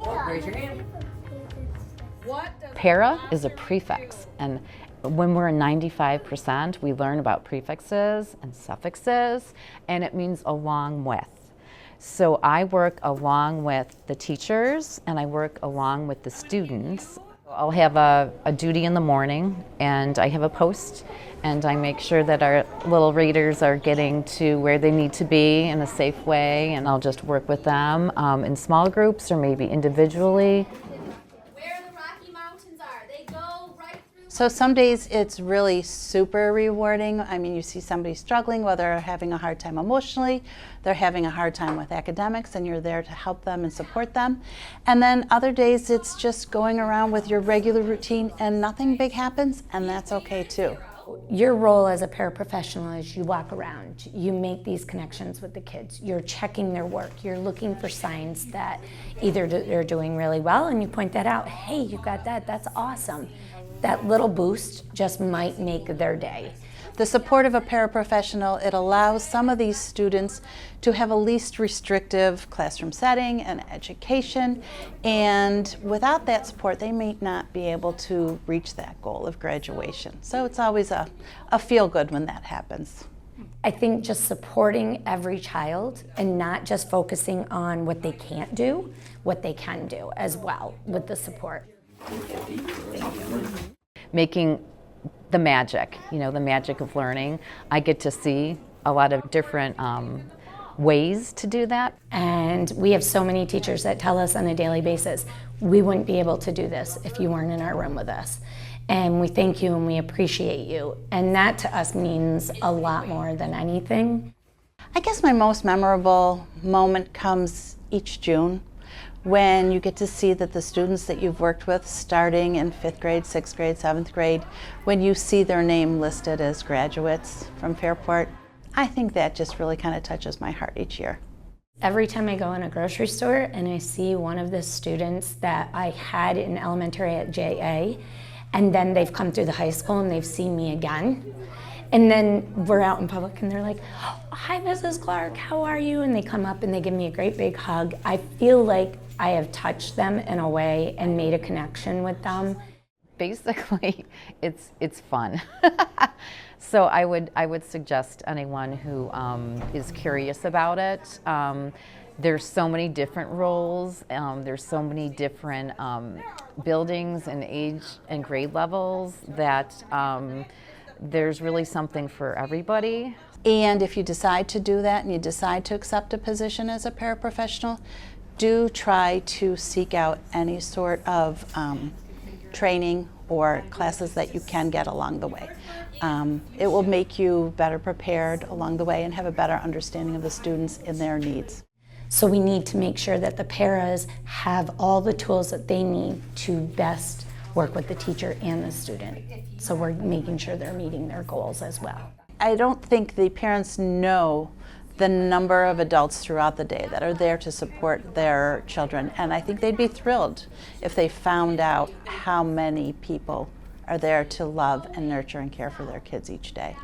Raise your hand. Para is a prefix, and when we're in 95%, we learn about prefixes and suffixes, and it means along with. So I work along with the teachers, and I work along with the students. I'll have a duty in the morning, and I have a post, and I make sure that our little readers are getting to where they need to be in a safe way, and I'll just work with them in small groups or maybe individually. So some days it's really super rewarding. I mean, you see somebody struggling, whether they're having a hard time emotionally, they're having a hard time with academics, and you're there to help them and support them. And then other days it's just going around with your regular routine and nothing big happens, and that's okay too. Your role as a paraprofessional is you walk around, you make these connections with the kids, you're checking their work, you're looking for signs that either they're doing really well and you point that out, hey, you got that, that's awesome. That little boost just might make their day. The support of a paraprofessional, it allows some of these students to have a least restrictive classroom setting and education, and without that support they may not be able to reach that goal of graduation. So it's always a feel-good when that happens. I think just supporting every child and not just focusing on what they can't do, what they can do as well with the support. Making the magic, the magic of learning. I get to see a lot of different ways to do that. And we have so many teachers that tell us on a daily basis, we wouldn't be able to do this if you weren't in our room with us. And we thank you and we appreciate you. And that to us means a lot more than anything. I guess my most memorable moment comes each June, when you get to see that the students that you've worked with starting in 5th grade, 6th grade, 7th grade, when you see their name listed as graduates from Fairport, I think that just really kind of touches my heart each year. Every time I go in a grocery store and I see one of the students that I had in elementary at JA, and then they've come through the high school and they've seen me again, and then we're out in public and they're like, hi, Mrs. Clark, how are you? And they come up and they give me a great big hug. I feel like I have touched them in a way and made a connection with them. Basically, it's fun. So I would suggest anyone who is curious about it. There's so many different roles. There's so many different buildings and age and grade levels that there's really something for everybody. And if you decide to do that and you decide to accept a position as a paraprofessional, do try to seek out any sort of training or classes that you can get along the way. It will make you better prepared along the way and have a better understanding of the students and their needs. So we need to make sure that the paras have all the tools that they need to best work with the teacher and the student. So we're making sure they're meeting their goals as well. I don't think the parents know the number of adults throughout the day that are there to support their children, and I think they'd be thrilled if they found out how many people are there to love and nurture and care for their kids each day.